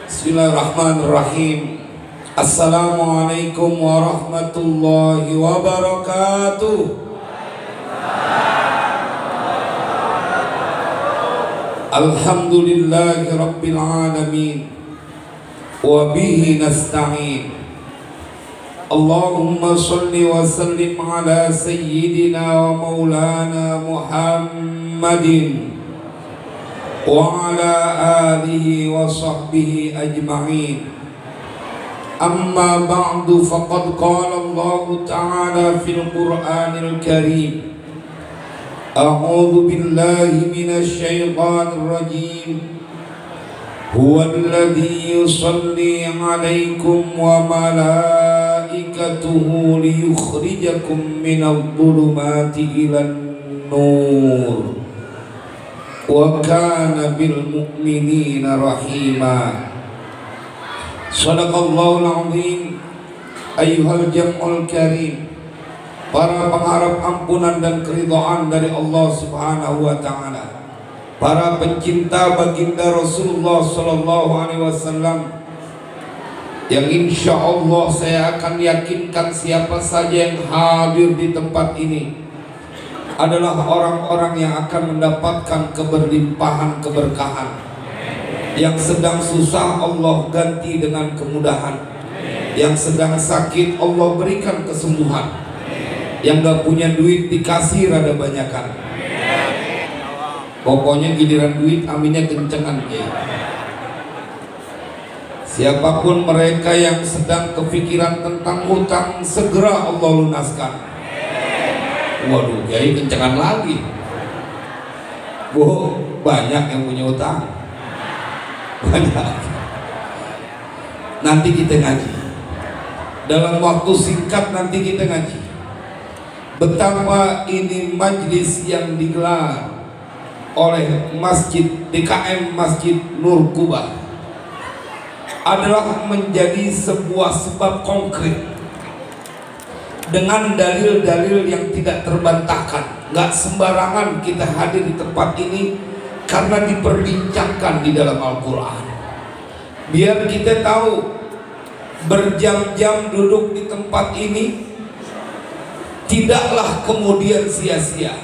Bismillahirrahmanirrahim. Assalamualaikum warahmatullahi wabarakatuh. Alhamdulillahi rabbil alamin. Wa bihi nasta'in. Allahumma salli wa sallim ala sayyidina wa maulana Muhammadin wa ala alihi wa sahbihi ajma'in. Amma ba'du, faqad qala Allah ta'ala fil Qur'anil Karim. A'udzu billahi minasy syaithanir rajim. Huwallazi yusalli 'alaikum wa malaikatuhu liyukhrijakum minadh dhulumati ilan nur. Wa kana bil mu'minina rahima. Shadaqallahul azim. Ayyuhal jam'ul karim, para pengharap ampunan dan keridhaan dari Allah Subhanahu wa taala, para pencinta baginda Rasulullah sallallahu alaihi wasallam, yang insya Allah saya akan yakinkan siapa saja yang hadir di tempat ini adalah orang-orang yang akan mendapatkan keberlimpahan keberkahan. Yang sedang susah Allah ganti dengan kemudahan. Yang sedang sakit Allah berikan kesembuhan. Yang gak punya duit dikasih rada banyakan. Pokoknya giliran duit aminnya kencengan ya. Siapapun mereka yang sedang kepikiran tentang hutang, segera Allah lunaskan. Waduh, jadi kencengan lagi. Bu, banyak yang punya utang. Banyak. Nanti kita ngaji. Dalam waktu singkat nanti kita ngaji. Betapa ini majlis yang digelar oleh Masjid DKM Masjid Nur Kubah adalah menjadi sebuah sebab konkret dengan dalil-dalil yang tidak terbantahkan. Gak sembarangan kita hadir di tempat ini karena diperbincangkan di dalam Al-Quran. Biar kita tahu berjam-jam duduk di tempat ini tidaklah kemudian sia-sia.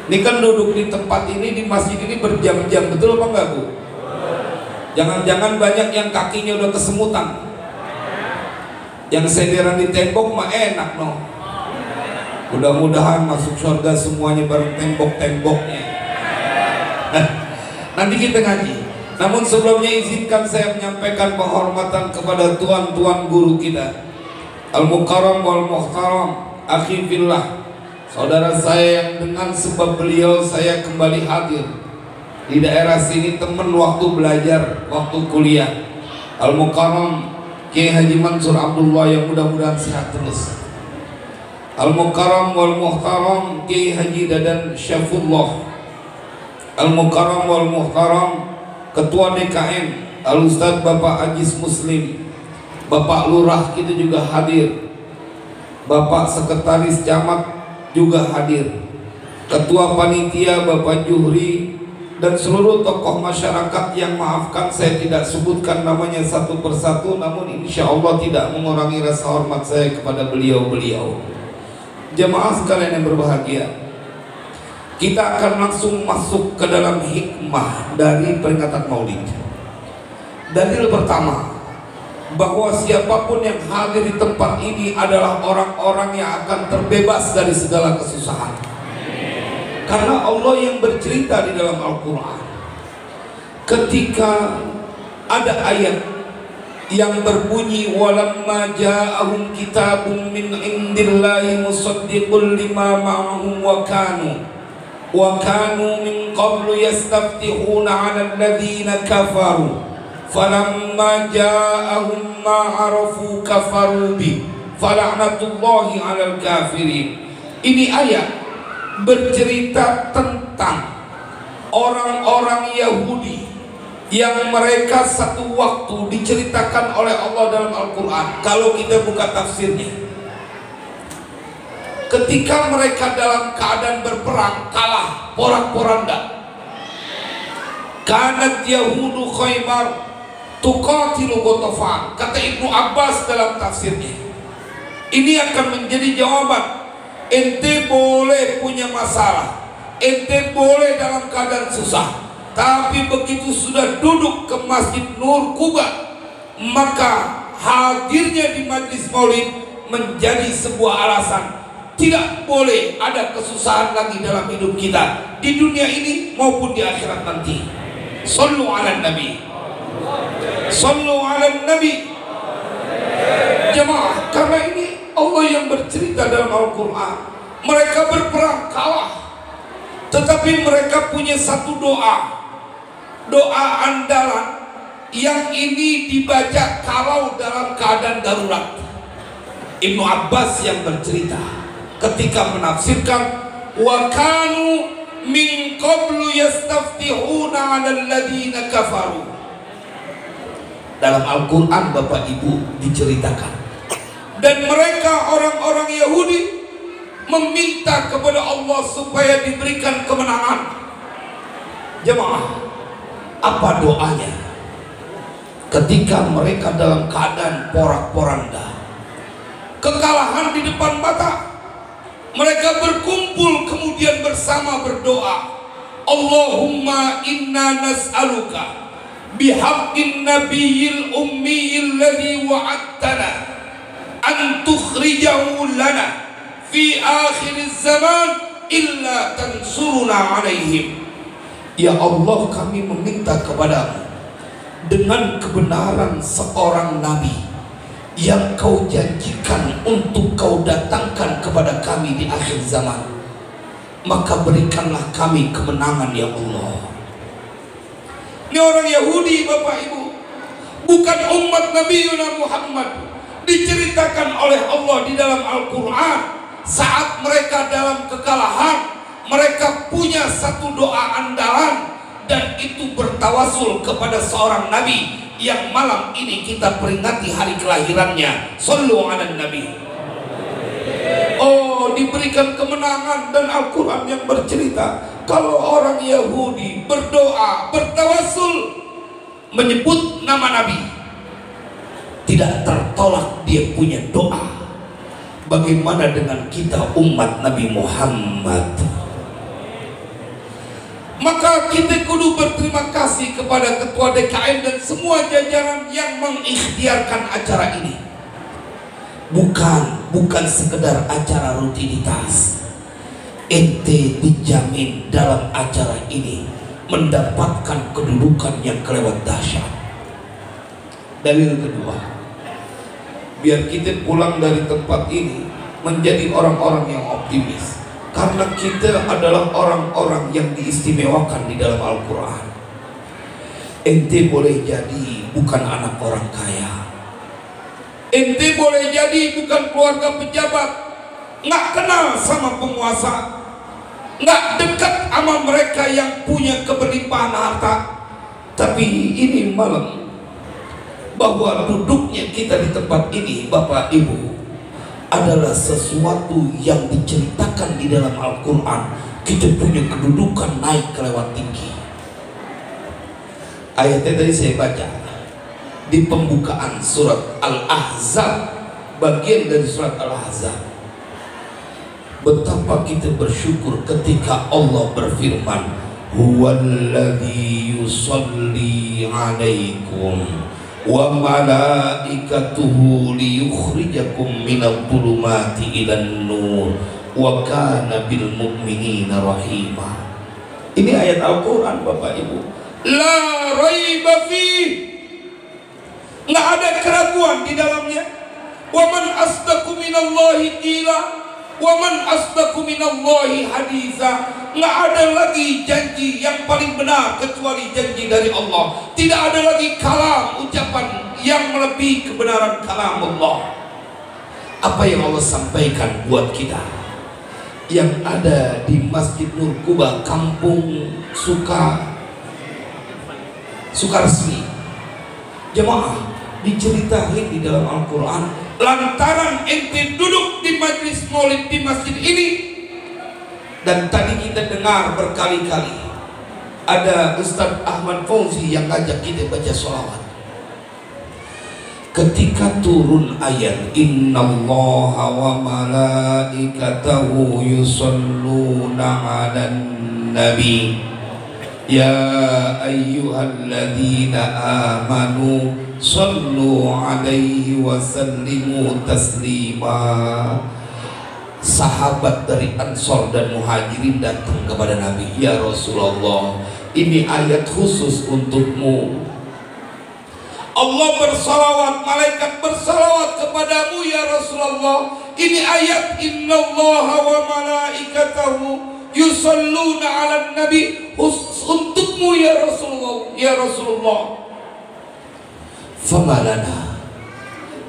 Ini kan duduk di tempat ini, di masjid ini berjam-jam, betul apa enggak Bu? Jangan-jangan banyak yang kakinya udah kesemutan. Yang senderan di tembok mah enak no. Mudah-mudahan masuk surga semuanya bareng tembok-temboknya. Nanti kita ngaji. Namun sebelumnya izinkan saya menyampaikan penghormatan kepada tuan-tuan guru kita, Al-Mukarram wal Muhtaram, akhi fillah, saudara saya yang dengan sebab beliau saya kembali hadir di daerah sini, teman waktu belajar, waktu kuliah. Al-Mukarram Kiai Haji Mansur Abdullah yang mudah-mudahan sehat terus. Al-Mukarram wal Muhtaram Kiai Haji Dadan Syafullah. Al-Mukarram wal Muhtaram Ketua DKM Al-Ustadz Bapak Ajis Muslim, Bapak Lurah kita juga hadir, Bapak Sekretaris Camat juga hadir, Ketua Panitia Bapak Juhri, dan seluruh tokoh masyarakat yang maafkan saya tidak sebutkan namanya satu persatu, namun insya Allah tidak mengurangi rasa hormat saya kepada beliau-beliau. Jemaah sekalian yang berbahagia, kita akan langsung masuk ke dalam hikmah dari peringatan Maulid. Dalil pertama, bahwa siapapun yang hadir di tempat ini adalah orang-orang yang akan terbebas dari segala kesusahan. Karena Allah yang bercerita di dalam Al-Quran, ketika ada ayat yang berbunyi walamma ja'ahum kitabun min indillahi musaddiqul lima ma'ahum wa kanu min qablu yastaftihuna 'ala alladhina kafaru falamma ja'ahum ma 'arafu kafaru bi fala'natullahi 'alal kafirin. Ini ayat bercerita tentang orang-orang Yahudi yang mereka satu waktu diceritakan oleh Allah dalam Al-Quran. Kalau kita buka tafsirnya, ketika mereka dalam keadaan berperang kalah porak-poranda, kanat Yahudu Khaybar tuqatilu Ghatafan. Kata Ibnu Abbas dalam tafsirnya, ini akan menjadi jawaban. Ente boleh punya masalah, ente boleh dalam keadaan susah, tapi begitu sudah duduk ke Masjid Nur Quba, maka hadirnya di majlis maulid menjadi sebuah alasan. Tidak boleh ada kesusahan lagi dalam hidup kita, di dunia ini maupun di akhirat nanti. Sallu ala Nabi, sallu ala Nabi. Jemaah, karena ini Allah yang bercerita dalam Al-Quran. Mereka berperang kalah, tetapi mereka punya satu doa, doa andalan yang ini dibaca kalau dalam keadaan darurat. Ibnu Abbas yang bercerita ketika menafsirkan, wa kanu min qablu yastaftihuna 'alal ladzina kafaru. Dalam Al-Quran Bapak Ibu diceritakan, dan mereka orang-orang Yahudi meminta kepada Allah supaya diberikan kemenangan. Jemaah, apa doanya? Ketika mereka dalam keadaan porak-poranda, kekalahan di depan mata, mereka berkumpul kemudian bersama berdoa, Allahumma inna nas'aluka bihaqqin nabiyil ummiyil ladzi wa'adtana an tukhrijahu lana fi akhir zaman illa tansuruna alaihim. Ya Allah, kami meminta kepadamu dengan kebenaran seorang nabi yang kau janjikan untuk kau datangkan kepada kami di akhir zaman, maka berikanlah kami kemenangan ya Allah. Ini orang Yahudi Bapak Ibu, bukan umat Nabi Muhammad. Diceritakan oleh Allah di dalam Al-Quran, saat mereka dalam kekalahan, mereka punya satu doa andalan, dan itu bertawasul kepada seorang nabi yang malam ini kita peringati hari kelahirannya. Sallu ala Nabi. Oh, diberikan kemenangan, dan Al-Quran yang bercerita kalau orang Yahudi berdoa, bertawasul, menyebut nama Nabi, tidak tertolak dia punya doa. Bagaimana dengan kita umat Nabi Muhammad? Maka kita kudu berterima kasih kepada ketua DKM dan semua jajaran yang mengikhtiarkan acara ini. Bukan sekedar acara rutinitas. Ente dijamin dalam acara ini mendapatkan kedudukan yang kelewat dahsyat. Dalil kedua, biar kita pulang dari tempat ini menjadi orang-orang yang optimis, karena kita adalah orang-orang yang diistimewakan di dalam Al-Quran. Ente boleh jadi bukan anak orang kaya, ente boleh jadi bukan keluarga pejabat, nggak kenal sama penguasa, nggak dekat sama mereka yang punya keberlimpahan harta, tapi ini malam bahwa duduknya kita di tempat ini Bapak Ibu adalah sesuatu yang diceritakan di dalam Al-Quran. Kita punya kedudukan naik kelewat tinggi. Ayatnya tadi saya baca di pembukaan surat Al-Ahzab, bagian dari surat Al-Ahzab. Betapa kita bersyukur ketika Allah berfirman, huwallazi yusalli alaikum wa malaikatuhu liyukhrijakum minadh dhulumati ilan nur wa kana bil mu'minina rahima. Ini ayat Al-Quran Bapak Ibu, la raiba fi, nggak ada keraguan di dalamnya. Wa man asdaqu minallahi qila wa man asdaqu minallahi haditha. Nggak ada lagi janji yang paling benar kecuali janji dari Allah. Tidak ada lagi kalam, ucapan yang melebihi kebenaran kalam Allah. Apa yang Allah sampaikan buat kita yang ada di Masjid Nur Quba, Kampung Sukaresmi, jemaah, diceritain di dalam Al-Quran. Lantaran ente duduk di majlis maulid di masjid ini, dan tadi kita dengar berkali-kali ada Ustadz Ahmad Fauzi yang ngajak kita baca sholawat. Ketika turun ayat innallaha wa malaikatahu yusholluna 'alan nabi ya ayyuhalladzina amanu shollu 'alaihi wa sallimu taslima. Sahabat dari Ansor dan Muhajirin datang kepada Nabi, ya Rasulullah, ini ayat khusus untukmu. Allah bersalawat, malaikat bersalawat kepadamu ya Rasulullah. Ini ayat innallaha wa malaikatahu yusholluna 'alan nabi, khusus untukmu ya Rasulullah, ya Rasulullah. Famalana,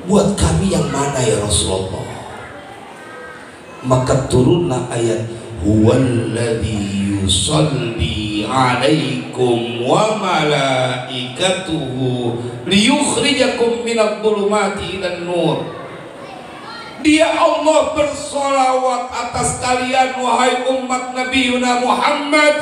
buat kami yang mana ya Rasulullah? Maka turunlah ayat huwallazi yusalli 'alaikum wa malaikatuhu liyukhrijakum minadh dhulumati ilan nur. Dia Allah bersolawat atas kalian wahai umat Nabi Muhammad.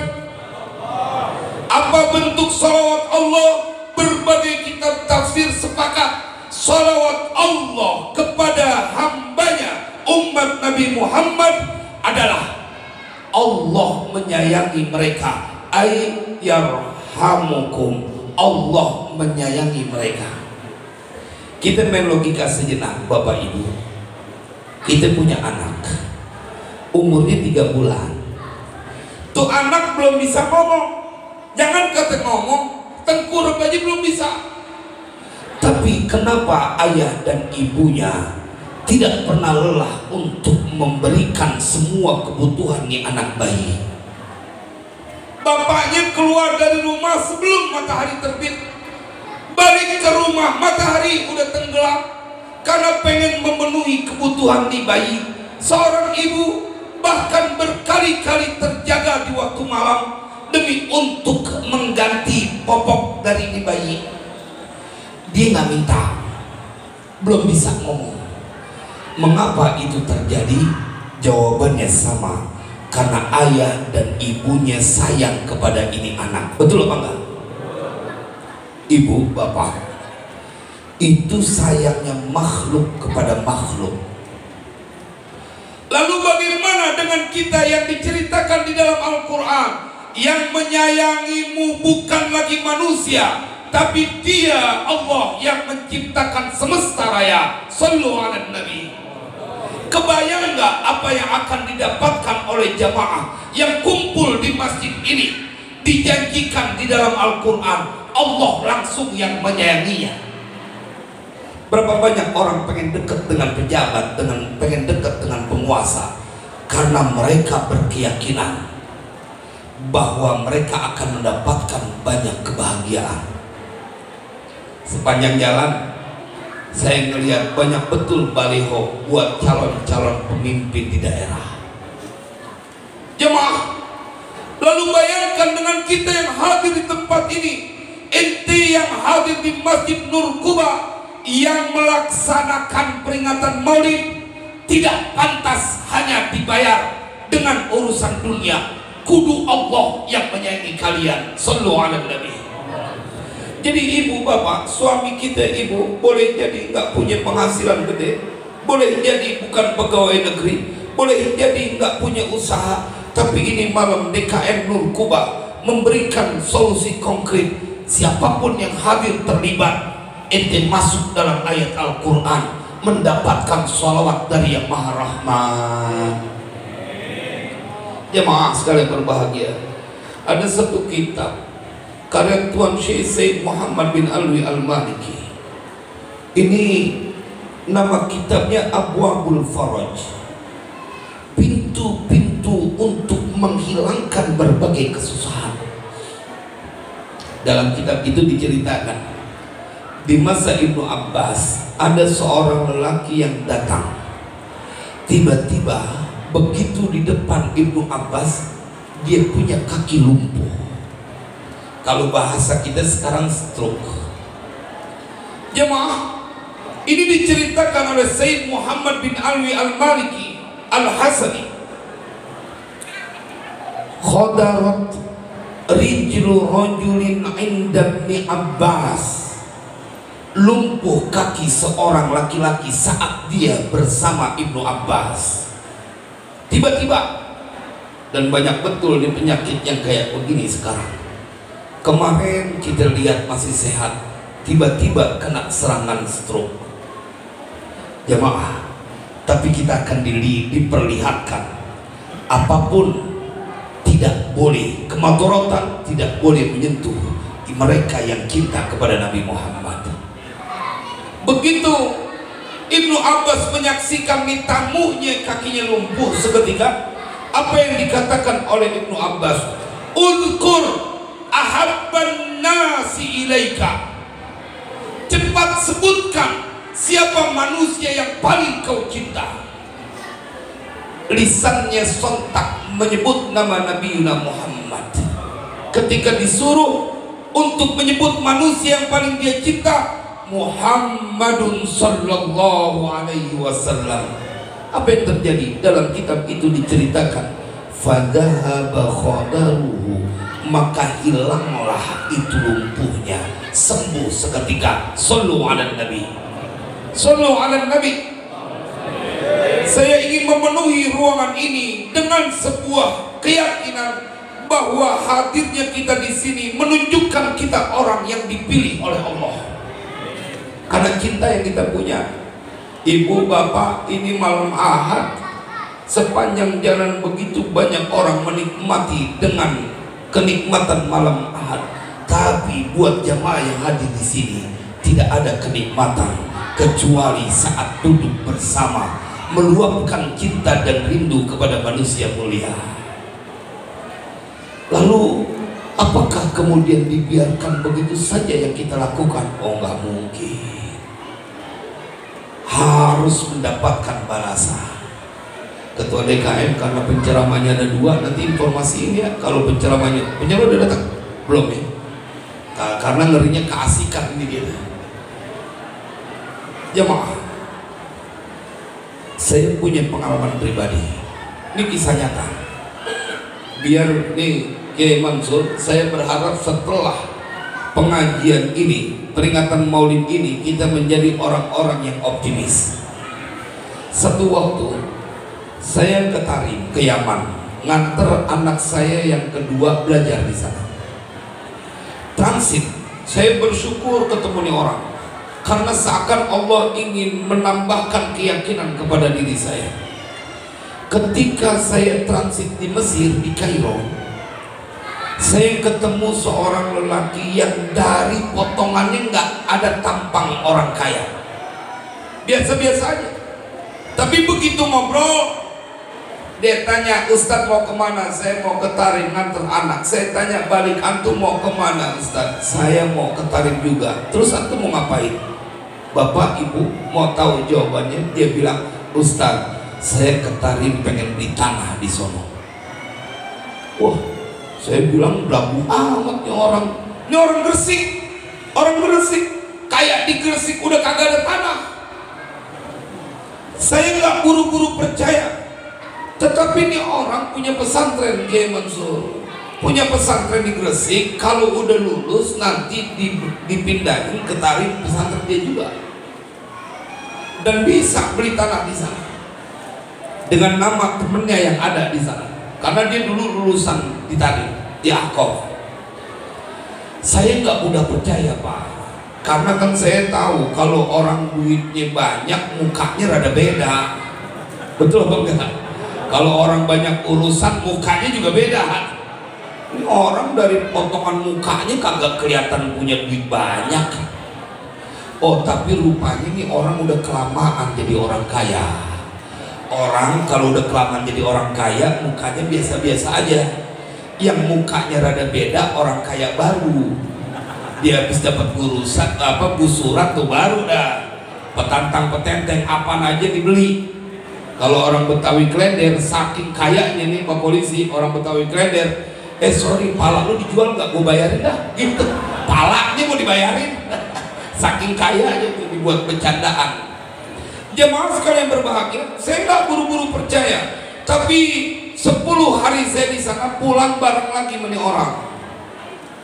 Apa bentuk salawat Allah? Berbagai kitab tafsir sepakat salawat Allah kepada hambanya umat Nabi Muhammad adalah Allah menyayangi mereka, ay yarhamukum, Allah menyayangi mereka. Kita main logika sejenak, Bapak Ibu. Kita punya anak, umurnya 3 bulan. Tuh anak belum bisa ngomong, jangan kata ngomong, tengkurap aja belum bisa. Tapi kenapa ayah dan ibunya tidak pernah lelah untuk memberikan semua kebutuhan di anak bayi? Bapaknya keluar dari rumah sebelum matahari terbit, balik ke rumah matahari udah tenggelam, karena pengen memenuhi kebutuhan di bayi. Seorang ibu bahkan berkali-kali terjaga di waktu malam demi untuk mengganti popok dari ini bayi. Dia nggak minta, belum bisa ngomong. Mengapa itu terjadi? Jawabannya sama, karena ayah dan ibunya sayang kepada ini anak. Betul apa enggak? Ibu, bapak, itu sayangnya makhluk kepada makhluk. Lalu bagaimana dengan kita yang diceritakan di dalam Al-Quran, yang menyayangimu bukan lagi manusia, tapi dia Allah yang menciptakan semesta raya. Shallu 'alan nabi. Kebayang nggak apa yang akan didapatkan oleh jamaah yang kumpul di masjid ini? Dijanjikan di dalam Al-Quran, Allah langsung yang menyayanginya. Berapa banyak orang pengen dekat dengan pejabat, pengen dekat dengan penguasa, karena mereka berkeyakinan bahwa mereka akan mendapatkan banyak kebahagiaan. Sepanjang jalan saya melihat banyak betul baliho buat calon-calon pemimpin di daerah. Jemaah, lalu bayangkan dengan kita yang hadir di tempat ini, ente yang hadir di Masjid Nur Quba yang melaksanakan peringatan Maulid, tidak pantas hanya dibayar dengan urusan dunia. Kudu Allah yang menyayangi kalian. Shallu 'alan nabi. Jadi ibu bapak, suami kita ibu boleh jadi nggak punya penghasilan gede, boleh jadi bukan pegawai negeri, boleh jadi nggak punya usaha, tapi ini malam DKM Nur Quba memberikan solusi konkret. Siapapun yang hadir terlibat, ente masuk dalam ayat Al-Quran, mendapatkan sholawat dari yang Maha Rahman. Jemaah sekalian berbahagia, ada satu kitab karya Tuan Syekh Said Muhammad bin Alwi Al-Maliki. Ini nama kitabnya Abwabul Faraj, pintu-pintu untuk menghilangkan berbagai kesusahan. Dalam kitab itu diceritakan, di masa Ibnu Abbas ada seorang lelaki yang datang. Tiba-tiba begitu di depan Ibnu Abbas, dia punya kaki lumpuh. Kalau bahasa kita sekarang stroke. Jemaah, ini diceritakan oleh Said Muhammad bin Alwi Al-Maliki Al-Hasani. Khadarat rijlu rajulin inda Ibni Abbas, lumpuh kaki seorang laki-laki saat dia bersama Ibnu Abbas. Tiba-tiba, dan banyak betul di penyakit yang kayak begini sekarang. Kemarin kita lihat masih sehat, tiba-tiba kena serangan stroke. Jamaah, tapi kita akan diperlihatkan apapun tidak boleh, kemadharatan tidak boleh menyentuh mereka yang cinta kepada Nabi Muhammad. Begitu Ibnu Abbas menyaksikan nih tamunya kakinya lumpuh seketika, apa yang dikatakan oleh Ibnu Abbas? Udkur ahabban nasi ilaika, cepat sebutkan siapa manusia yang paling kau cinta. Lisannya sontak menyebut nama Nabi Muhammad. Ketika disuruh untuk menyebut manusia yang paling dia cinta, Muhammadun sallallahu alaihi wasallam. Apa yang terjadi? Dalam kitab itu diceritakan, fadhahaba khadaruhu, maka hilanglah itu lumpuhnya, sembuh seketika. Sallu ala nabi, sallu ala nabi. Saya ingin memenuhi ruangan ini dengan sebuah keyakinan bahwa hadirnya kita di sini menunjukkan kita orang yang dipilih oleh Allah. Karena cinta yang kita punya. Ibu bapak, ini malam Ahad, sepanjang jalan begitu banyak orang menikmati dengan kenikmatan malam Ahad. Tapi buat jamaah yang hadir di sini tidak ada kenikmatan kecuali saat duduk bersama, meluapkan cinta dan rindu kepada manusia mulia. Lalu apakah kemudian dibiarkan begitu saja yang kita lakukan? Oh, nggak mungkin. Harus mendapatkan balasan. Ketua DKM karena penceramahnya ada dua, nanti informasi ini ya, kalau penceramahnya udah datang belum ya? Karena ngerinya keasikan ini dia. Jamaah, saya punya pengalaman pribadi. Ini kisah nyata. Biar nih Kiai Mansur, saya berharap setelah pengajian ini, peringatan Maulid ini, kita menjadi orang-orang yang optimis. Satu waktu saya ke Tarim, ke Yaman, nganter anak saya yang kedua belajar di sana. Transit, saya bersyukur ketemu nih orang, karena seakan Allah ingin menambahkan keyakinan kepada diri saya. Ketika saya transit di Mesir, di Kairo, saya ketemu seorang lelaki yang dari potongannya nggak ada tampang orang kaya, biasa-biasa aja. Tapi begitu ngobrol, dia tanya, Ustadz mau kemana? Saya mau ke Tarim nganter anak. Saya tanya balik, antum mau kemana Ustadz? Saya mau ke Tarim juga. Terus antum mau ngapain? Bapak ibu mau tahu jawabannya? Dia bilang, Ustadz, saya ke Tarim pengen beli tanah di sono. Wah, saya bilang belagu amat nih orang. Ini orang Gresik, orang Gresik. Kayak di Gresik udah kagak ada tanah. Saya nggak buru-buru percaya. Tetapi ini orang punya pesantren, Kiai Mansur, punya pesantren di Gresik. Kalau udah lulus nanti dipindahin ke Tarim pesantren dia juga, dan bisa beli tanah di sana dengan nama temennya yang ada di sana, karena dia dulu lulusan di Tarim, di Akof. Saya nggak mudah percaya Pak, karena kan saya tahu kalau orang duitnya banyak mukanya rada beda, betul apa enggak? Kalau orang banyak urusan mukanya juga beda. Ini orang dari potongan mukanya kagak kelihatan punya duit banyak. Oh, tapi rupanya ini orang udah kelamaan jadi orang kaya. Orang kalau udah kelamaan jadi orang kaya, mukanya biasa-biasa aja. Yang mukanya rada beda orang kaya baru. Dia habis dapat urusan busuran tuh baru dah. Petantang petenteng apaan aja dibeli. Kalau orang Betawi Klender, saking kayanya nih Pak Polisi, orang Betawi Klender, sorry, pala lu dijual nggak? Gue bayarin dah, gitu. Palanya mau dibayarin, saking kayanya itu dibuat bercandaan. Jemaah sekalian berbahagia, saya nggak buru-buru percaya, tapi 10 hari saya di sana pulang bareng lagi sama nih orang.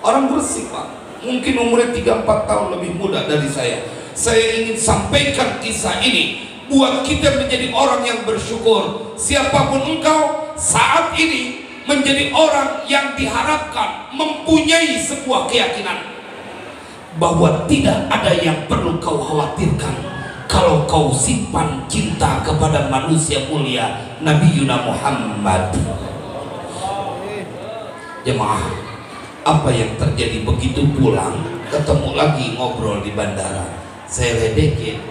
Orang Gresik Pak, mungkin umurnya 3-4 tahun lebih muda dari saya. Saya ingin sampaikan kisah ini buat kita menjadi orang yang bersyukur. Siapapun engkau saat ini menjadi orang yang diharapkan mempunyai sebuah keyakinan bahwa tidak ada yang perlu kau khawatirkan kalau kau simpan cinta kepada manusia mulia Nabi Yuna Muhammad. Jemaah, apa yang terjadi begitu pulang ketemu lagi ngobrol di bandara, saya ledekin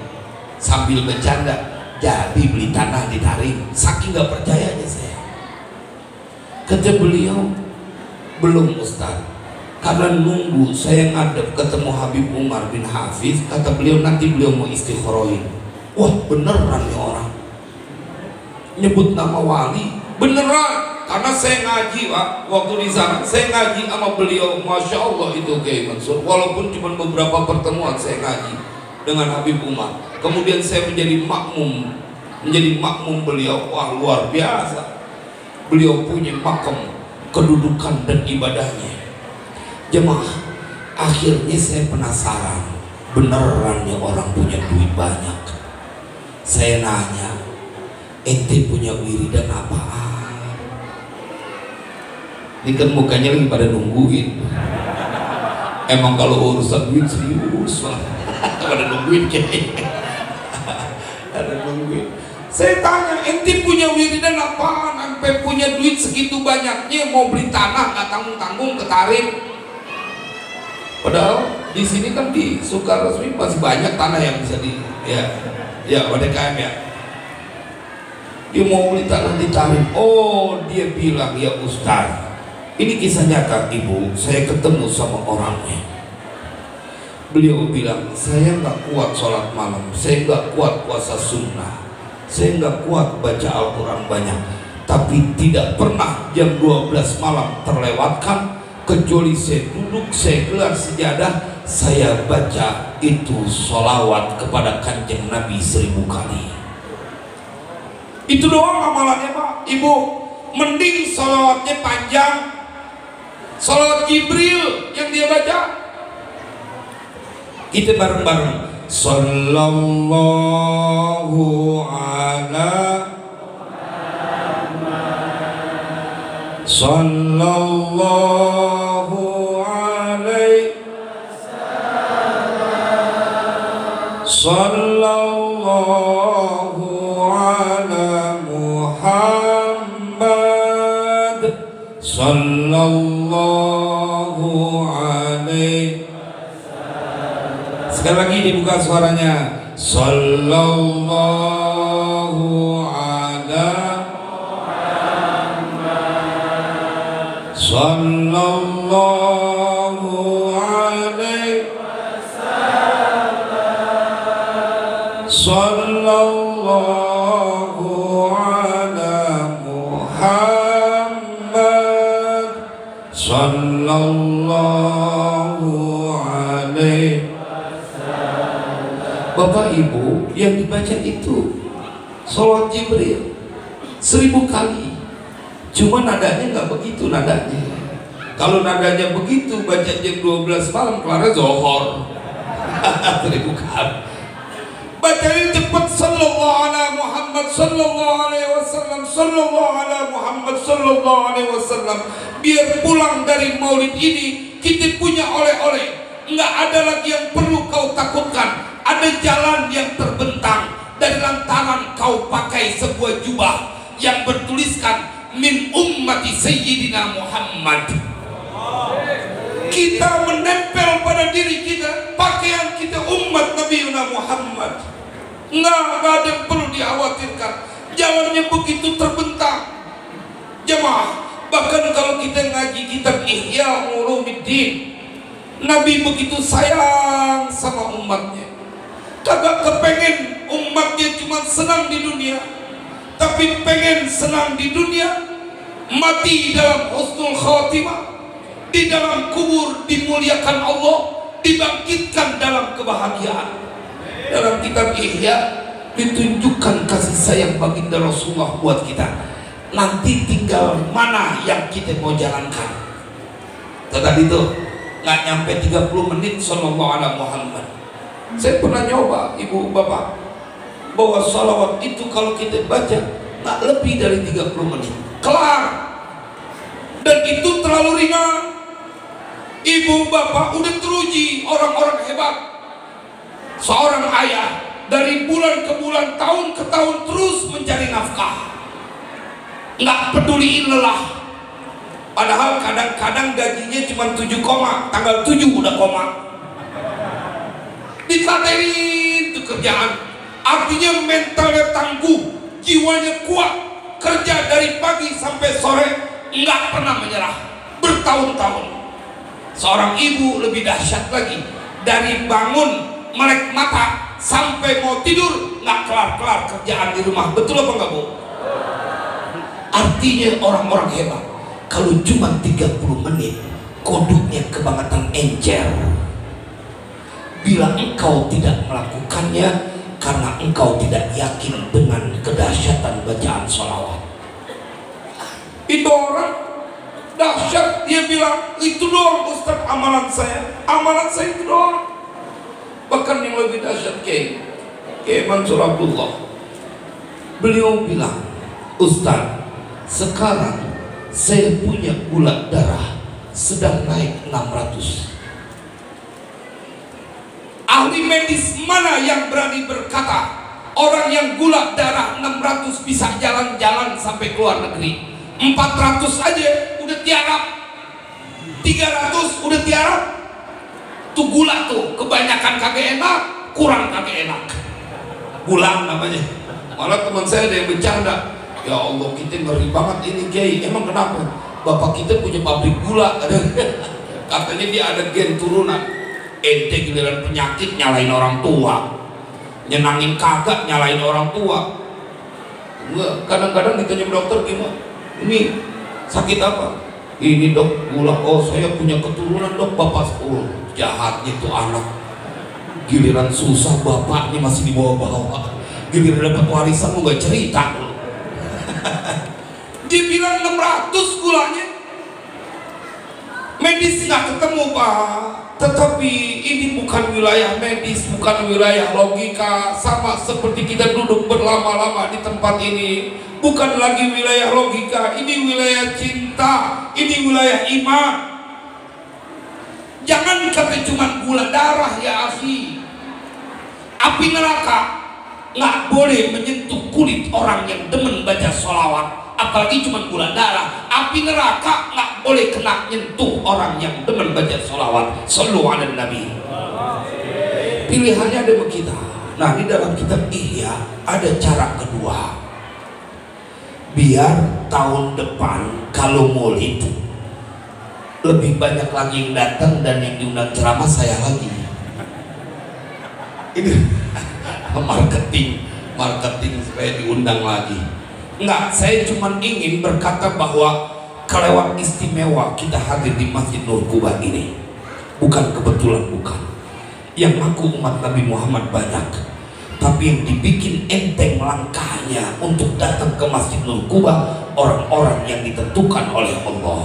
sambil bercanda, jadi beli tanah di Tarim. Saking gak percayanya saya. Kata beliau, belum Ustaz, karena nunggu saya ngadep ketemu Habib Umar bin Hafiz. Kata beliau nanti beliau mau istikhoroin. Wah beneran nih orang nyebut nama wali, beneran. Karena saya ngaji Pak, waktu di sana saya ngaji sama beliau, Masya Allah itu Kiai Mansur. Walaupun cuma beberapa pertemuan saya ngaji dengan Habib Umar, kemudian saya menjadi makmum beliau. Wah luar biasa, beliau punya makam kedudukan dan ibadahnya. Jemaah, akhirnya saya penasaran, beneran ya orang punya duit banyak. Saya nanya, ente punya wiridan apaan? Ini kan mukanya lagi pada nungguin. Emang kalau urusan duit serius lah. Pada nungguin kayaknya. Ada nungguin. Saya tanya, ente punya wiridan apaan? Sampai punya duit segitu banyaknya mau beli tanah nggak tanggung-tanggung ke Tarim. Padahal di sini kan di Sukaresmi masih banyak tanah yang bisa di ODKM ya. Dia mau beli tanah di Tarim. Oh, dia bilang, ya Ustaz, ini kisah nyata Ibu, saya ketemu sama orangnya. Beliau bilang, saya nggak kuat sholat malam, saya nggak kuat puasa sunnah, saya nggak kuat baca Al-Quran banyak, tapi tidak pernah jam 12 malam terlewatkan kecuali saya duduk, saya gelar sejadah, saya baca itu sholawat kepada Kanjeng Nabi 1000 kali. Itu doang amalannya Pak. Ibu, mending sholawatnya panjang, sholawat Jibril yang dia baca. Kita bareng-bareng, sallallahu ala sallallahu alaihi sallallahu ala Muhammad sallallahu alaihi. Sekali lagi dibuka suaranya, sallallahu ala sallallahu alaihi sallallahu ala Muhammad sallallahu alaihi. Bapak Ibu, yang dibaca itu sholawat Jibril 1000 kali. Cuma nadanya nggak begitu nadanya. Kalau nadanya begitu, baca jam 12 malam, kelar zohor. 1000 kali. Bacain cepat, sallallahu ala Muhammad sallallahu alaihi wasallam, sallallahu ala Muhammad sallallahu alaihi wasallam. Biar pulang dari maulid ini kita punya oleh-oleh. Nggak ada lagi yang perlu kau takutkan. Ada jalan yang terbentang dari lantaran kau pakai sebuah jubah yang bertuliskan min ummati sayyidina Muhammad. Kita menempel pada diri kita pakaian kita umat Nabi Muhammad. Nggak ada yang perlu dikhawatirkan. Jalannya begitu terbentang. Jemaah, bahkan kalau kita ngaji kitab Ihya Ulumuddin, Nabi begitu sayang sama umatnya. Kagak kepengen umatnya cuma senang di dunia, tapi pengen senang di dunia, mati dalam husnul khatimah, di dalam kubur dimuliakan Allah, dibangkitkan dalam kebahagiaan. Dalam kitab Ihya ditunjukkan kasih sayang baginda Rasulullah buat kita. Nanti tinggal mana yang kita mau jalankan. Tadi itu nggak nyampe 30 menit. Sallallahu alaihi Muhammad. Saya pernah nyoba, ibu bapak, bahwa salawat itu kalau kita baca nggak lebih dari 30 menit kelar, dan itu terlalu ringan. Ibu bapak udah teruji, orang-orang hebat. Seorang ayah dari bulan ke bulan, tahun ke tahun terus mencari nafkah, nggak peduli lelah. Padahal kadang-kadang gajinya cuma 7 koma, tanggal 7 udah koma. Ditaterin itu kerjaan, artinya mentalnya tangguh, jiwanya kuat, kerja dari pagi sampai sore, nggak pernah menyerah, bertahun-tahun. Seorang ibu lebih dahsyat lagi, dari bangun melek mata sampai mau tidur nggak kelar-kelar kerjaan di rumah. Betul apa enggak, Bu? Artinya orang-orang hebat kalau cuma 30 menit kodoknya kebangetan encer. Bila engkau tidak melakukannya karena engkau tidak yakin dengan kedahsyatan bacaan sholawat. Itu orang dahsyat, dia bilang itu doang Ustaz amalan saya itu doang. Bahkan yang lebih dahsyat Kiai Mansur Abdullah, beliau bilang, Ustaz sekarang saya punya gula darah sedang naik 600. Ahli medis mana yang berani berkata orang yang gula darah 600 bisa jalan-jalan sampai keluar negeri? 400 aja udah tiarap, 300 udah tiarap. Tuh gula tuh kebanyakan kagak enak, kurang kagak enak, gula namanya. Malah teman saya ada yang bercanda, ya Allah kita ngeri banget ini Kiai. Emang kenapa? Bapak kita punya pabrik gula. Katanya dia ada gen turunan. Ente giliran penyakit nyalain orang tua, nyenangin kagak nyalain orang tua. Enggak, kadang-kadang ditanya dokter gimana, ini sakit apa? Ini dok gula. Oh saya punya keturunan dok, bapak. Oh jahatnya tuh anak, giliran susah bapaknya masih di bawah-bawah, giliran dapat warisan lu gak cerita. Dia bilang 600 gulanya. Medis nggak ketemu Pak. Tetapi ini bukan wilayah medis, bukan wilayah logika. Sama seperti kita duduk berlama-lama di tempat ini, bukan lagi wilayah logika, ini wilayah cinta, ini wilayah iman. Jangan kata cuma gula darah ya akhi. Api neraka nggak boleh menyentuh kulit orang yang demen baca sholawat, apalagi cuma gula darah. Api neraka nggak boleh kena nyentuh orang yang demen baca sholawat. Sallu ala Nabi. Pilihannya ada bagi kita. Nah di dalam kitab Ihya ada cara kedua, biar tahun depan kalau maulid lebih banyak lagi yang datang dan yang diundang ceramah saya lagi. Ini marketing supaya diundang lagi. Enggak, saya cuma ingin berkata bahwa kelewat istimewa kita hadir di Masjid Nur Quba ini bukan kebetulan, bukan. Yang ngaku umat Nabi Muhammad banyak, tapi yang dibikin enteng langkahnya untuk datang ke Masjid Nur Quba orang-orang yang ditentukan oleh Allah.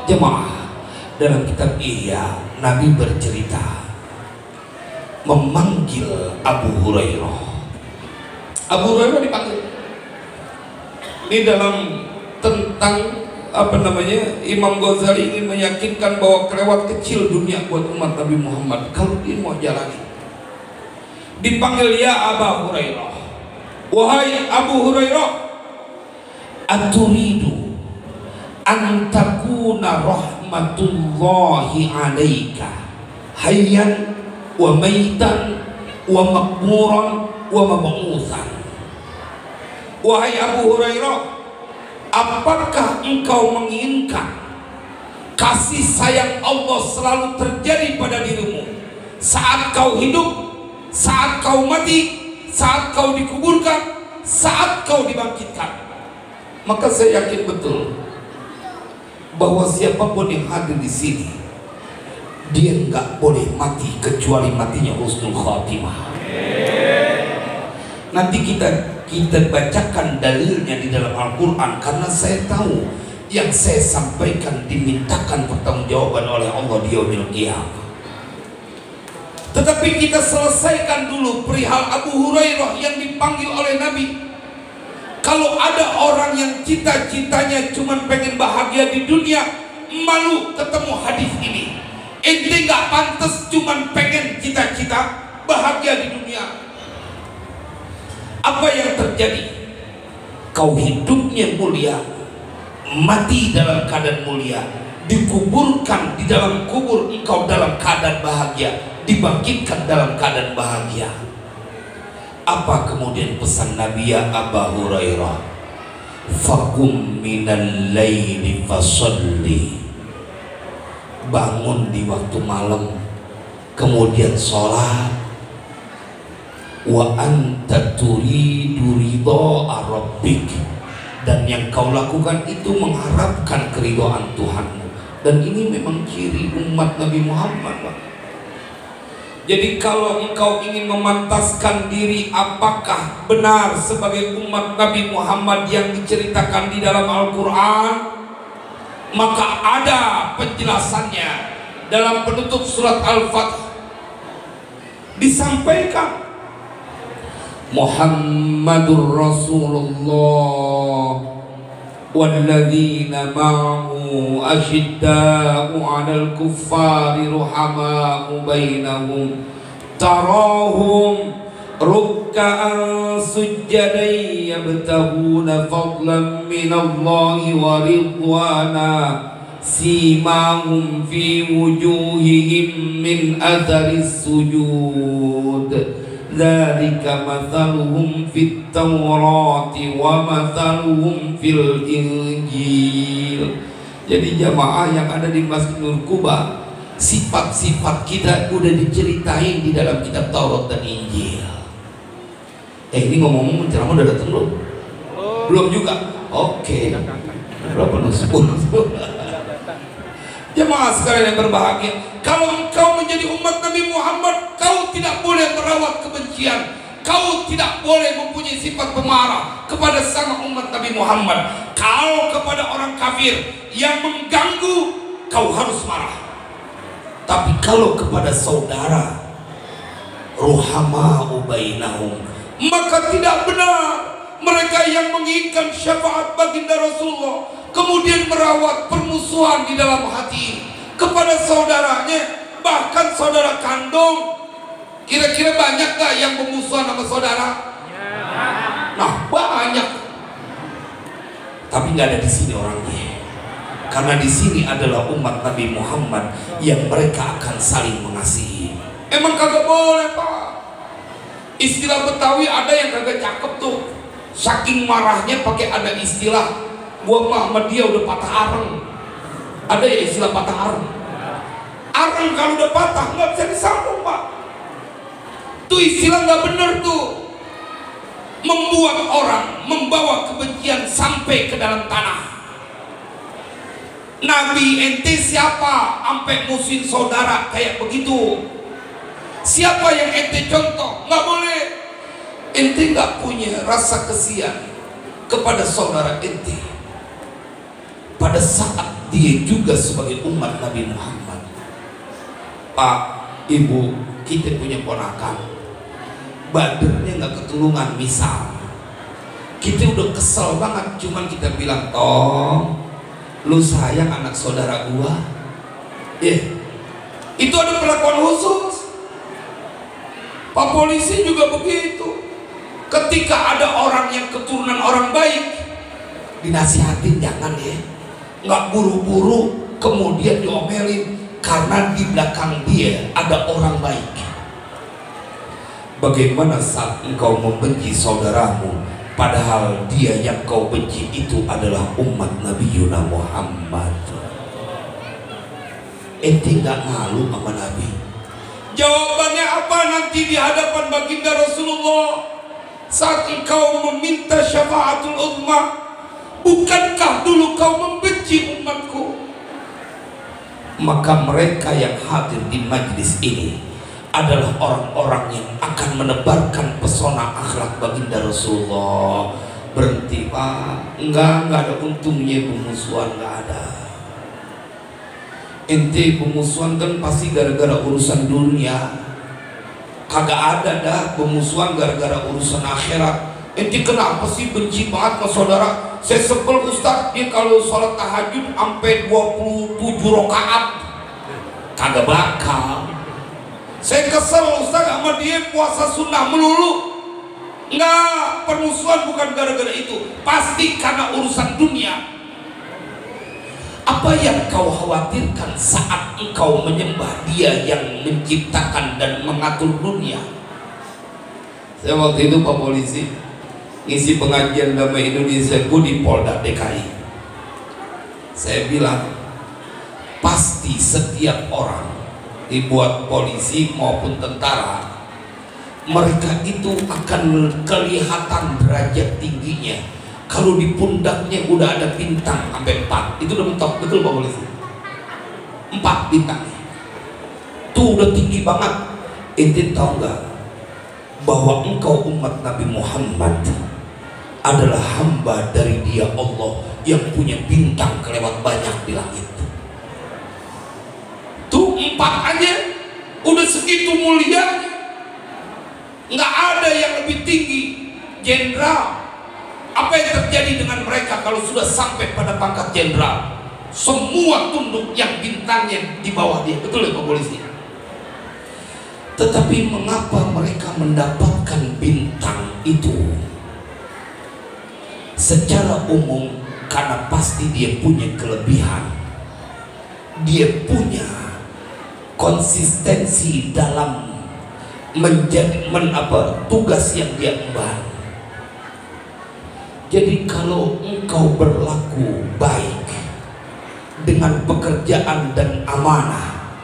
Jemaah, dalam kitab Ihya Nabi bercerita memanggil Abu Hurairah. Abu Hurairah dipanggil. Ini dalam tentang Imam Ghazali ingin meyakinkan bahwa kelewat kecil dunia buat umat Nabi Muhammad kalau dia mau jalani. Dipanggil, ya Abu Hurairah, wahai Abu Hurairah, aturidu an takuna rahmatullahi alaika hayyan wa maitan wa makmuran wa mab'utsan. Wahai Abu Hurairah, apakah engkau menginginkan kasih sayang Allah selalu terjadi pada dirimu saat kau hidup, saat kau mati, saat kau dikuburkan, saat kau dibangkitkan? Maka saya yakin betul bahwa siapapun yang hadir di sini, dia nggak boleh mati kecuali matinya husnul khatimah. Nanti kita bacakan dalilnya di dalam Al-Quran, karena saya tahu yang saya sampaikan dimintakan pertanggungjawaban oleh Allah di yaumil qiyamah. Tetapi kita selesaikan dulu perihal Abu Hurairah yang dipanggil oleh Nabi. Kalau ada orang yang cita-citanya cuma pengen bahagia di dunia, malu ketemu hadis ini. Ente nggak pantas cuma pengen cita-cita bahagia di dunia. Apa yang terjadi? Kau hidupnya mulia, mati dalam keadaan mulia, dikuburkan di dalam kubur engkau dalam keadaan bahagia, dibangkitkan dalam keadaan bahagia. Apa kemudian pesan Nabi ya Abu Hurairah? Fakum minal laili fasalli. Bangun di waktu malam, kemudian sholat. Wa anta turidu ridha rabbik, dan yang kau lakukan itu mengharapkan keridhaan Tuhanmu. Dan ini memang ciri umat Nabi Muhammad, Pak. Jadi kalau engkau ingin memantaskan diri apakah benar sebagai umat Nabi Muhammad yang diceritakan di dalam Al-Quran, maka ada penjelasannya dalam penutup surat Al-Fatih. Disampaikan Muhammadur Rasulullah walladzina ma'ahu asyidda'u 'alal kuffari ruhama'u bainahum tarahum ruk'an sujjadan yabtaghuna fadlan minallahi wa ridwana simahum fi wujuhihim min atharis sujud dzalika mathaluhum fit Taurati wa mathaluhum fil Injil. Jadi jamaah yang ada di Masjid Nur Quba, sifat-sifat kita udah diceritain di dalam kitab Taurat dan Injil. Ini ngomong-ngomong ceramah udah datang belum? Belum juga? Oke. Berapa nusbul? Jemaah sekalian yang berbahagia, kalau engkau menjadi umat Nabi Muhammad, kau tidak boleh merawat kebencian, kau tidak boleh mempunyai sifat pemarah kepada sama umat Nabi Muhammad. Kalau kepada orang kafir yang mengganggu, kau harus marah. Tapi kalau kepada saudara, ruhama'u bainahum, maka tidak benar mereka yang menginginkan syafaat baginda Rasulullah kemudian merawat permusuhan di dalam hati kepada saudaranya, bahkan saudara kandung. Kira-kira banyak gak yang bermusuhan sama saudara? Nah, banyak. Tapi nggak ada di sini orangnya, karena di sini adalah umat Nabi Muhammad yang mereka akan saling mengasihi. Emang kagak boleh, Pak. Istilah Betawi ada yang kagak cakep tuh. Saking marahnya pakai ada istilah, gua Muhammadiyah udah patah areng. Ada ya istilah patah areng. Areng kalau udah patah nggak bisa disambung, Pak. Tuh istilah nggak bener tuh. Membuat orang membawa kebencian sampai ke dalam tanah. Nabi ente siapa sampai musuhin saudara kayak begitu? Siapa yang ente contoh? Nggak boleh. Ente nggak punya rasa kesian kepada saudara ente pada saat dia juga sebagai umat Nabi Muhammad. Pak, Ibu, kita punya ponakan, badannya nggak ketulungan, misal kita udah kesel banget, cuman kita bilang, Tong, lu sayang anak saudara gua, itu ada perlakuan khusus. Pak polisi juga begitu. Ketika ada orang yang keturunan orang baik, dinasihatin jangan ya, nggak buru-buru kemudian diomelin karena di belakang dia ada orang baik. Bagaimana saat engkau membenci saudaramu, padahal dia yang kau benci itu adalah umat Nabi Yuna Muhammad? Ente nggak malu sama Nabi? Jawabannya apa nanti di hadapan baginda Rasulullah saat engkau meminta syafaatul uzma? Bukankah dulu kau membenci umatku? Maka mereka yang hadir di majlis ini adalah orang-orang yang akan menebarkan pesona akhlak baginda Rasulullah. Berhenti Pak, enggak ada untungnya pemusuhan, enggak ada. Ente pemusuhan kan pasti gara-gara urusan dunia, kagak ada dah pemusuhan gara-gara urusan akhirat. Ente kenapa sih benci banget sama saudara? Saya sebel Ustaz, dia kalau sholat tahajud sampai 27 rakaat kagak bakal. Saya kesel Ustaz sama dia puasa sunnah melulu. Enggak, permusuhan bukan gara-gara itu, pasti karena urusan dunia. Apa yang kau khawatirkan saat engkau menyembah dia yang menciptakan dan mengatur dunia? Saya waktu itu Pak Polisi ngisi pengajian damai Indonesia di Polda DKI. Saya bilang pasti setiap orang, dibuat polisi maupun tentara, mereka itu akan kelihatan derajat tingginya kalau di pundaknya udah ada bintang sampai 4. Itu udah mentok, betul Pak Polisi? 4 bintang itu udah tinggi banget. Ente tahu nggak bahwa engkau umat Nabi Muhammad adalah hamba dari Dia Allah yang punya bintang kelewat banyak di langit. Tuh 4 aja udah segitu mulia. Nggak ada yang lebih tinggi. Jenderal, apa yang terjadi dengan mereka kalau sudah sampai pada pangkat jenderal? Semua tunduk yang bintangnya di bawah dia, betul ya Pak Polisi? Tetapi mengapa mereka mendapatkan bintang itu? Secara umum karena pasti dia punya kelebihan, dia punya konsistensi dalam tugas yang dia emban. Jadi kalau engkau berlaku baik dengan pekerjaan dan amanah,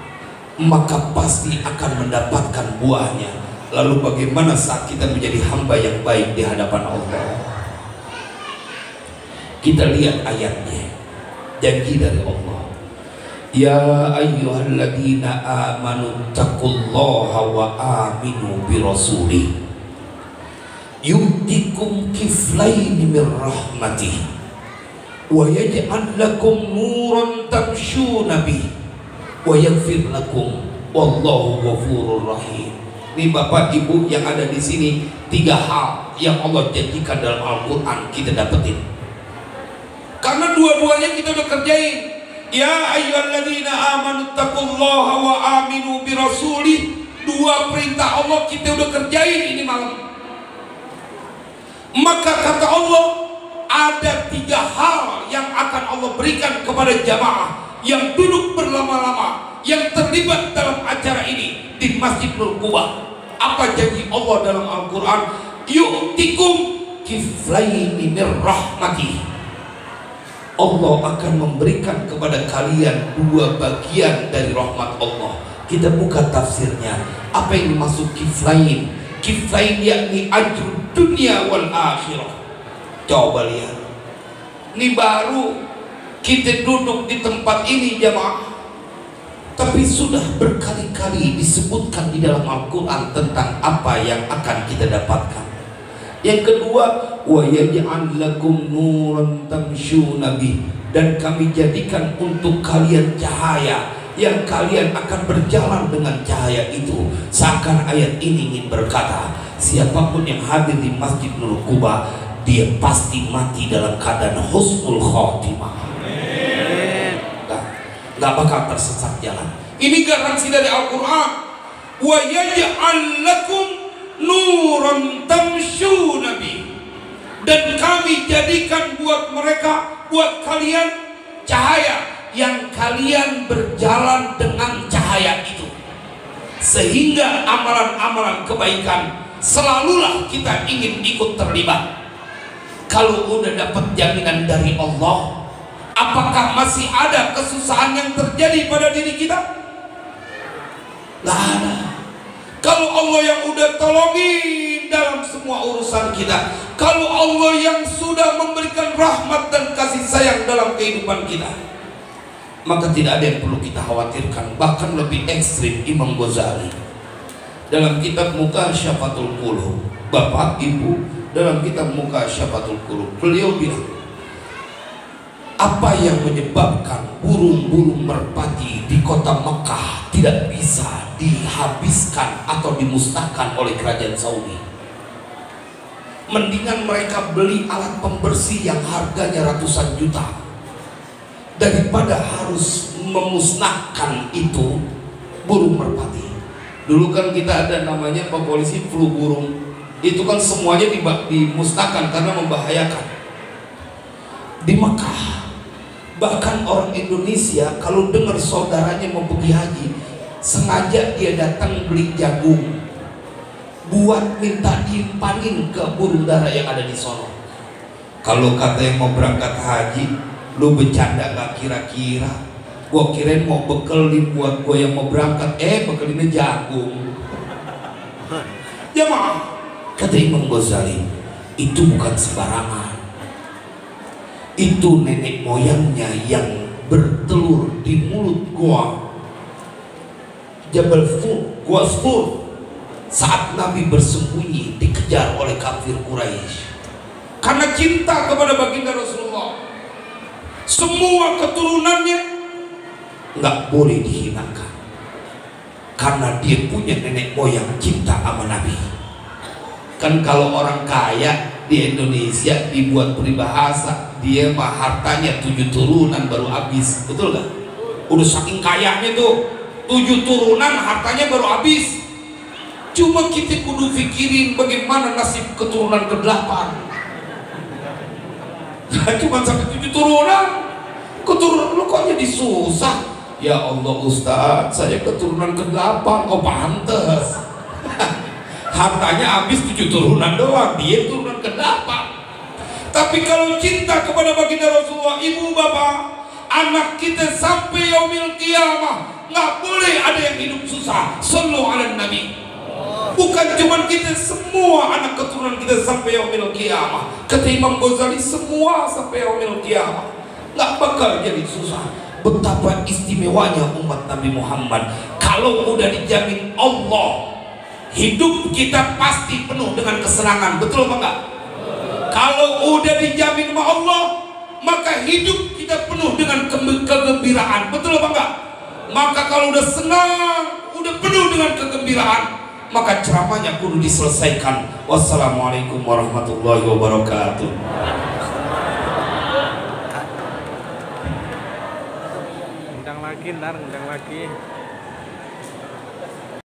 maka pasti akan mendapatkan buahnya. Lalu bagaimana saat kita menjadi hamba yang baik di hadapan Allah? Kita lihat ayatnya, janji dari Allah. Ya ayyuhalladzina amanu taqullaha wa aminu birasuli yu'tikum kiflaini min rahmatih wa yaj'al lakum nuran tamshuna bih wa yaghfir lakum wallahu ghafurur rahim. Ini Bapak Ibu yang ada di sini, 3 hal yang Allah janjikan dalam Al-Qur'an kita dapetin. Karena dua-duanya kita udah kerjain. Ya ayyuhalladzina amanu taqullaha wa aminu birasuli. 2 perintah Allah kita udah kerjain ini malam. Maka kata Allah, ada 3 hal yang akan Allah berikan kepada jamaah yang duduk berlama-lama, yang terlibat dalam acara ini di Masjid Nur Quba. Apa janji Allah dalam Al-Quran? Yu'tikum kiflaini min rahmatih. Allah akan memberikan kepada kalian 2 bagian dari rahmat Allah. Kita buka tafsirnya. Apa yang dimaksud kiflain? Kiflain yakni ajrud dunia wal akhirah. Coba lihat. Ini baru kita duduk di tempat ini jamaah, tapi sudah berkali-kali disebutkan di dalam Al-Quran tentang apa yang akan kita dapatkan. Yang kedua, wa yaj'al lakum nuran tamshuna bih, dan kami jadikan untuk kalian cahaya yang kalian akan berjalan dengan cahaya itu. Seakan ayat ini ingin berkata, siapapun yang hadir di Masjid Nur Quba, dia pasti mati dalam keadaan husnul khotimah. Nggak bakal tersesat jalan. Ini garansi dari Al-Quran. Wa yaj'al lakum nuran tamshuna bih, dan kami jadikan buat mereka, buat kalian cahaya yang kalian berjalan dengan cahaya itu, sehingga amalan-amalan kebaikan selalulah kita ingin ikut terlibat. Kalau udah dapat jaminan dari Allah, apakah masih ada kesusahan yang terjadi pada diri kita? Nggak ada. Kalau Allah yang udah tolongin dalam semua urusan kita, kalau Allah yang sudah memberikan rahmat dan kasih sayang dalam kehidupan kita, maka tidak ada yang perlu kita khawatirkan. Bahkan lebih ekstrim, Imam Ghazali dalam kitab Mukasyafatul Qulub, Bapak Ibu, dalam kitab Mukasyfatul Qulub. Beliau bilang, apa yang menyebabkan burung-burung merpati di kota Mekah tidak bisa dihabiskan atau dimusnahkan oleh kerajaan Saudi? Mendingan mereka beli alat pembersih yang harganya ratusan juta daripada harus memusnahkan itu burung merpati. Dulu kan kita ada namanya Pak Polisi flu burung, itu kan semuanya dimusnahkan karena membahayakan. Di Mekah bahkan orang Indonesia kalau dengar saudaranya mau pergi haji, sengaja dia datang beli jagung buat minta diimpanin ke burung dara yang ada di sono. Kalau kata yang mau berangkat haji, lu bercanda gak kira-kira? Gua kirain mau bekelin buat gua yang mau berangkat, bekelinnya jagung. Jamaah, kata Imam Ghazali, itu bukan sembarangan. Itu nenek moyangnya yang bertelur di mulut gua Jabal Fur, gua Fur, saat Nabi bersembunyi dikejar oleh kafir Quraisy. Karena cinta kepada baginda Rasulullah, semua keturunannya nggak boleh dihinakan karena dia punya nenek moyang cinta sama Nabi. Kan kalau orang kaya di Indonesia dibuat peribahasa, dia mah hartanya 7 turunan baru habis, betul gak? Udah saking kayanya tuh 7 turunan hartanya baru habis. Cuma kita kudu pikirin bagaimana nasib keturunan ke-8. Cuma sampai 7 turunan, keturunan lu kok jadi susah? Ya Allah Ustaz, saya keturunan ke-8. Oh pantes. Hartanya habis 7 turunan doang, dia turunan ke-8. Tapi kalau cinta kepada baginda Rasulullah, ibu bapak, anak kita sampai yaumil qiyamah nggak boleh ada yang hidup susah. Sallu ala Nabi. Bukan cuma kita, semua anak keturunan kita sampai yaumil qiyamah. Kata Imam Ghazali, semua sampai yaumil qiyamah nggak bakal jadi susah. Betapa istimewanya umat Nabi Muhammad. Kalau udah dijamin Allah, hidup kita pasti penuh dengan kesenangan, betul apa enggak? Kalau udah dijamin sama Allah, maka hidup kita penuh dengan kegembiraan, betul apa enggak? Maka kalau udah senang, udah penuh dengan kegembiraan, maka ceramahnya kudu diselesaikan. Wassalamualaikum warahmatullahi wabarakatuh. Undang lagi, ntar undang lagi.